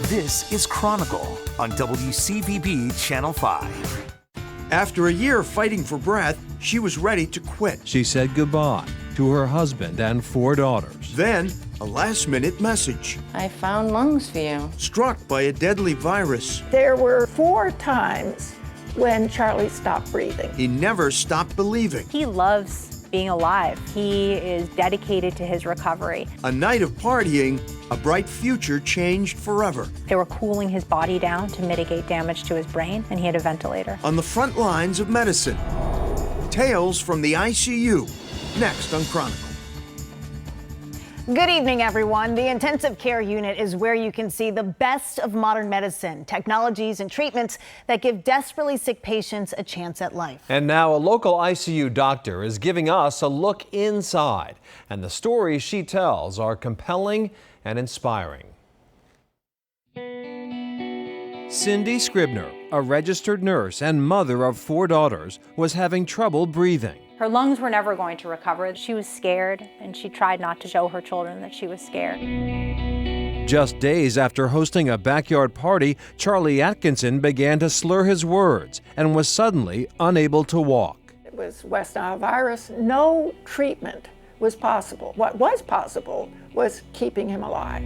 This is Chronicle on WCVB Channel 5. After a year fighting for breath, she was ready to quit. She said goodbye to her husband and 4 daughters. Then, a last-minute message. I found lungs for you. Struck by a deadly virus. There were 4 times when Charlie stopped breathing. He never stopped believing. He loves being alive. He is dedicated to his recovery. A night of partying, a bright future changed forever. They were cooling his body down to mitigate damage to his brain, and he had a ventilator. On the front lines of medicine. Tales from the ICU, next on Chronicle. Good evening, everyone. The intensive care unit is where you can see the best of modern medicine, technologies and treatments that give desperately sick patients a chance at life. And now a local ICU doctor is giving us a look inside. And the stories she tells are compelling and inspiring. Cindy Scribner, a registered nurse and mother of 4 daughters, was having trouble breathing. Her lungs were never going to recover. She was scared, and she tried not to show her children that she was scared. Just days after hosting a backyard party, Charlie Atkinson began to slur his words and was suddenly unable to walk. It was West Nile virus. No treatment was possible. What was possible was keeping him alive.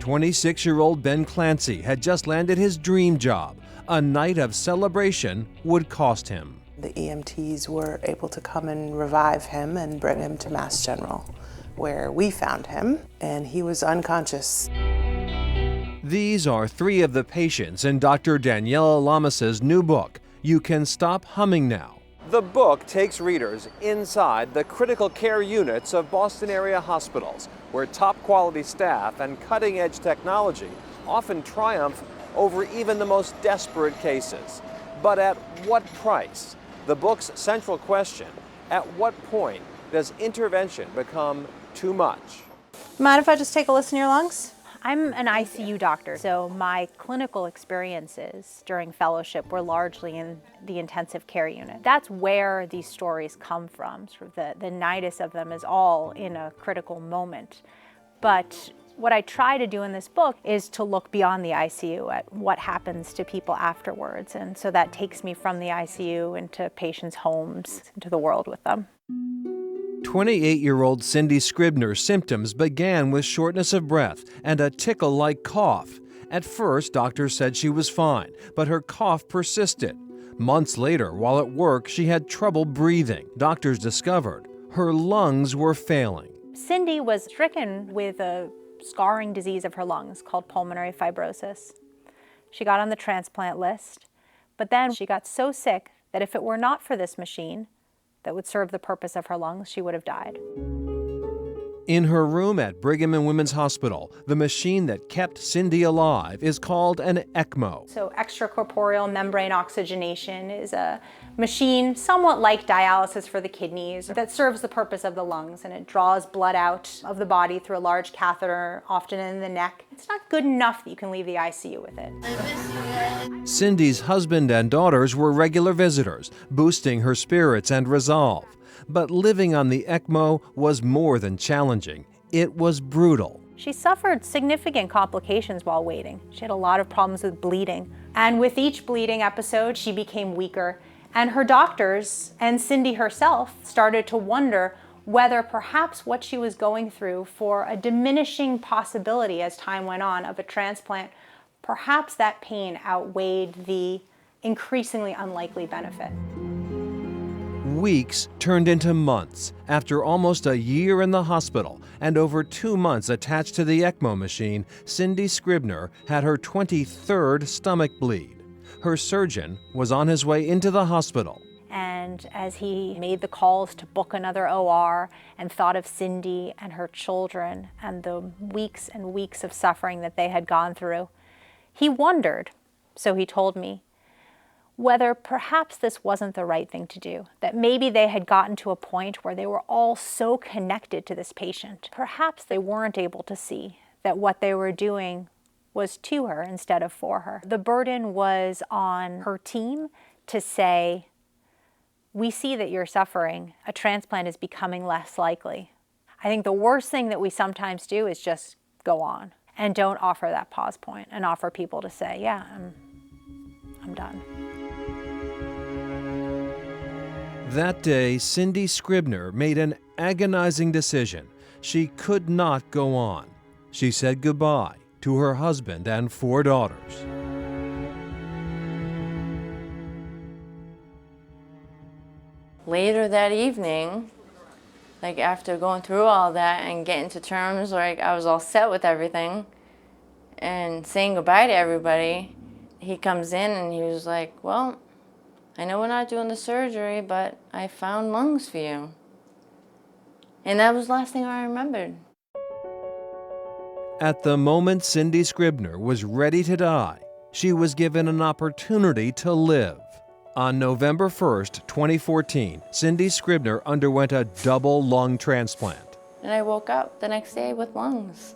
26-year-old Ben Clancy had just landed his dream job. A night of celebration would cost him. The EMTs were able to come and revive him and bring him to Mass General, where we found him, and he was unconscious. These are 3 of the patients in Dr. Daniela Lamas' new book, You Can Stop Humming Now. The book takes readers inside the critical care units of Boston area hospitals, where top quality staff and cutting-edge technology often triumph over even the most desperate cases. But at what price? The book's central question, at what point does intervention become too much? Mind if I just take a listen to your lungs? I'm an ICU doctor, so my clinical experiences during fellowship were largely in the intensive care unit. That's where these stories come from. Sort of the nidus of them is all in a critical moment. But what I try to do in this book is to look beyond the ICU at what happens to people afterwards. And so that takes me from the ICU into patients' homes, into the world with them. 28-year-old Cindy Scribner's symptoms began with shortness of breath and a tickle-like cough. At first, doctors said she was fine, but her cough persisted. Months later, while at work, she had trouble breathing. Doctors discovered her lungs were failing. Cindy was stricken with a scarring disease of her lungs called pulmonary fibrosis. She got on the transplant list, but then she got so sick that if it were not for this machine that would serve the purpose of her lungs, she would have died. In her room at Brigham and Women's Hospital, the machine that kept Cindy alive is called an ECMO. So extracorporeal membrane oxygenation is a machine somewhat like dialysis for the kidneys that serves the purpose of the lungs, and it draws blood out of the body through a large catheter, often in the neck. It's not good enough that you can leave the ICU with it. Cindy's husband and daughters were regular visitors, boosting her spirits and resolve. But living on the ECMO was more than challenging. It was brutal. She suffered significant complications while waiting. She had a lot of problems with bleeding. And with each bleeding episode, she became weaker. And her doctors and Cindy herself started to wonder whether perhaps what she was going through for a diminishing possibility as time went on of a transplant, perhaps that pain outweighed the increasingly unlikely benefit. Weeks turned into months. After almost a year in the hospital and over 2 months attached to the ECMO machine, Cindy Scribner had her 23rd stomach bleed. Her surgeon was on his way into the hospital. And as he made the calls to book another OR and thought of Cindy and her children and the weeks and weeks of suffering that they had gone through, he wondered, so he told me, whether perhaps this wasn't the right thing to do, that maybe they had gotten to a point where they were all so connected to this patient. Perhaps they weren't able to see that what they were doing was to her instead of for her. The burden was on her team to say, we see that you're suffering. A transplant is becoming less likely. I think the worst thing that we sometimes do is just go on. and don't offer that pause point and offer people to say, yeah, I'm done. That day, Cindy Scribner made an agonizing decision. She could not go on. She said goodbye to her husband and 4 daughters. Later that evening, like after going through all that and getting to terms, like I was all set with everything and saying goodbye to everybody, he comes in and he was like, well, I know we're not doing the surgery, but I found lungs for you. And that was the last thing I remembered. At the moment Cindy Scribner was ready to die, she was given an opportunity to live. On November 1st, 2014, Cindy Scribner underwent a double lung transplant. And I woke up the next day with lungs,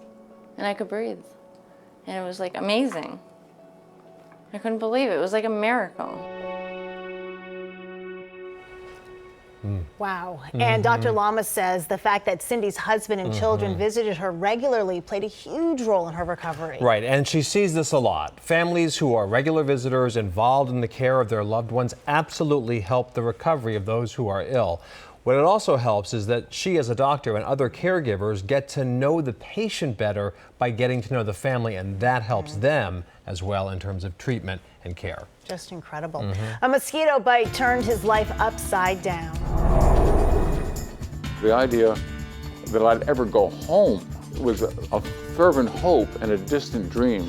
and I could breathe. And it was like amazing. I couldn't believe it. It was like a miracle. Wow. And Dr. Lamas says the fact that Cindy's husband and children visited her regularly played a huge role in her recovery. Right, and she sees this a lot. Families who are regular visitors involved in the care of their loved ones absolutely help the recovery of those who are ill. What it also helps is that she, as a doctor, and other caregivers get to know the patient better by getting to know the family, and that helps them as well in terms of treatment and care. Just incredible. A mosquito bite turned his life upside down. The idea that I'd ever go home was a fervent hope and a distant dream.